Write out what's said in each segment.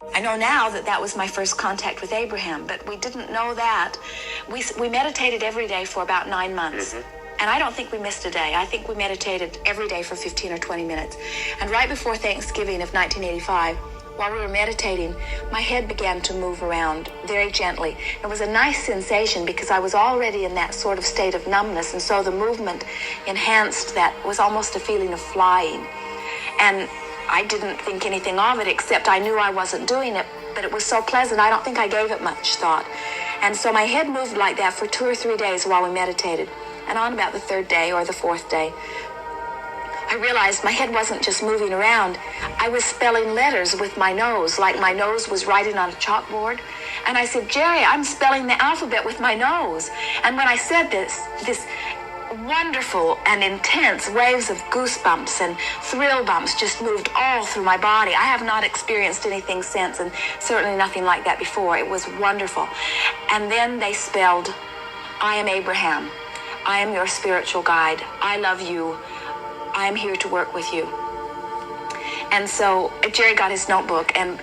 I know now that that was my first contact with Abraham, but we didn't know that. We meditated every day for about 9 months. And I don't think we missed a day. I think we meditated every day for 15 or 20 minutes. And right before Thanksgiving of 1985, while we were meditating, my head began to move around very gently. It was a nice sensation because I was already in that sort of state of numbness, and so the movement enhanced that. It was almost a feeling of flying. And I didn't think anything of it, except I knew I wasn't doing it, but it was so pleasant, I don't think I gave it much thought. And so my head moved like that for 2 or 3 days while we meditated. And on about the 3rd day or the 4th day, I realized my head wasn't just moving around. I was spelling letters with my nose, like my nose was writing on a chalkboard. And I said, Jerry, I'm spelling the alphabet with my nose. And when I said this wonderful and intense waves of goosebumps and thrill bumps just moved all through my body. I have not experienced anything since, and certainly nothing like that before. It was wonderful. And then they spelled, I am Abraham. I am your spiritual guide. I love you. I am here to work with you. And so Jerry got his notebook, and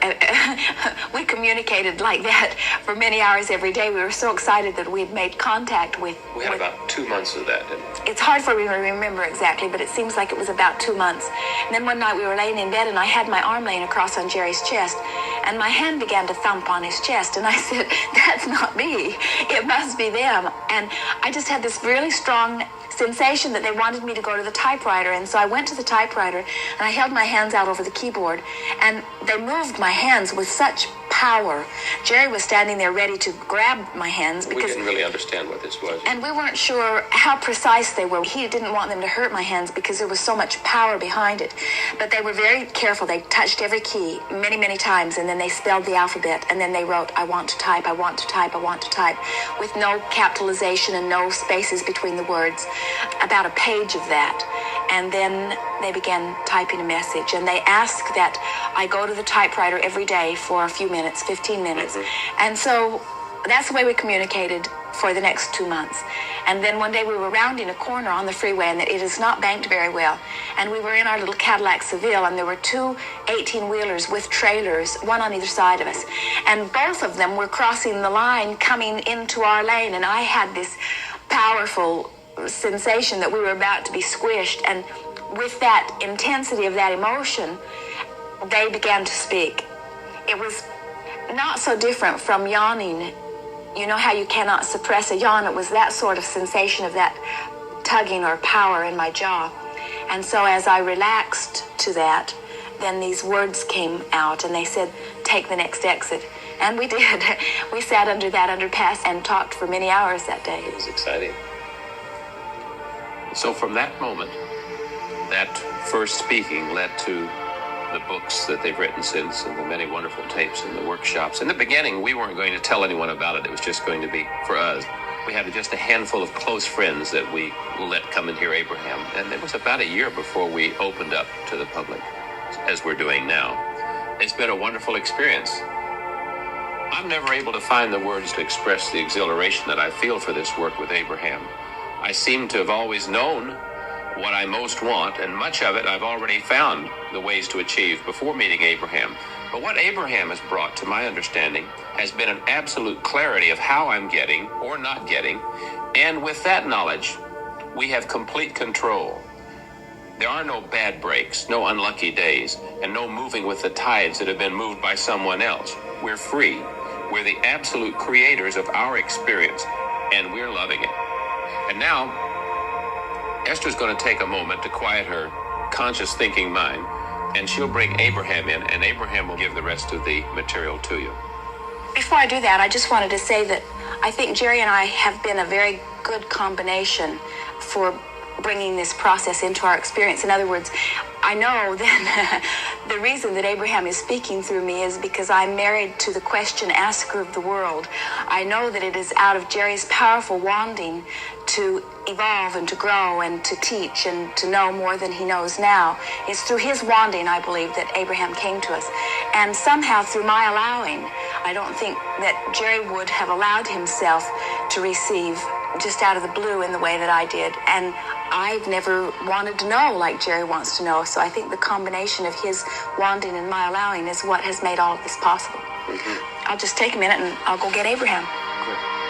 we communicated like that for many hours every day. We were so excited that we'd made contact with... We had about 2 months of that, didn't we? It's hard for me to remember exactly, but it seems like it was about 2 months. And then one night we were laying in bed, and I had my arm laying across on Jerry's chest, and my hand began to thump on his chest, and I said, that's not me. It must be them. And I just had this really strong sensation that they wanted me to go to the typewriter, and so I went to the typewriter and I held my hands out over the keyboard, and they moved my hands with such power. Jerry was standing there ready to grab my hands because we didn't really understand what this was, and we weren't sure how precise they were. He didn't want them to hurt my hands because there was so much power behind it, but they were very careful. They touched every key many times, and then they spelled the alphabet, and then they wrote, I want to type, I want to type, I want to type, with no capitalization and no spaces between the words. About a page of that, and then they began typing a message, and they asked that I go to the typewriter every day for a few minutes, 15 minutes. And so that's the way we communicated for the next 2 months. And then one day we were rounding a corner on the freeway, and it is not banked very well, and we were in our little Cadillac Seville, and there were 2 18-wheelers with trailers, one on either side of us, and both of them were crossing the line coming into our lane, and I had this powerful sensation that we were about to be squished, and with that intensity of that emotion, they began to speak. It was not so different from yawning. You know how you cannot suppress a yawn? It was that sort of sensation of that tugging or power in my jaw. And so as I relaxed to that, then these words came out, and they said, take the next exit. And we did. We sat under that underpass and talked for many hours that day. It was exciting. So from that moment, that first speaking led to the books that they've written since, and the many wonderful tapes and the workshops. In the beginning, we weren't going to tell anyone about it. It was just going to be for us. We had just a handful of close friends that we let come and hear Abraham. And it was about a year before we opened up to the public, as we're doing now. It's been a wonderful experience. I'm never able to find the words to express the exhilaration that I feel for this work with Abraham. I seem to have always known what I most want, and much of it I've already found the ways to achieve before meeting Abraham. But what Abraham has brought to my understanding has been an absolute clarity of how I'm getting or not getting, and with that knowledge, we have complete control. There are no bad breaks, no unlucky days, and no moving with the tides that have been moved by someone else. We're free. We're the absolute creators of our experience, and we're loving it. And now, Esther's going to take a moment to quiet her conscious thinking mind, and she'll bring Abraham in, and Abraham will give the rest of the material to you. Before I do that, I just wanted to say that I think Jerry and I have been a very good combination for bringing this process into our experience. In other words, I know that the reason that Abraham is speaking through me is because I'm married to the question asker of the world. I know that it is out of Jerry's powerful wanting to evolve and to grow and to teach and to know more than he knows now. It's through his wanting, I believe, that Abraham came to us. And somehow through my allowing, I don't think that Jerry would have allowed himself to receive just out of the blue in the way that I did. And I've never wanted to know like Jerry wants to know. So I think the combination of his wanting and my allowing is what has made all of this possible. I'll just take a minute and I'll go get Abraham. Good.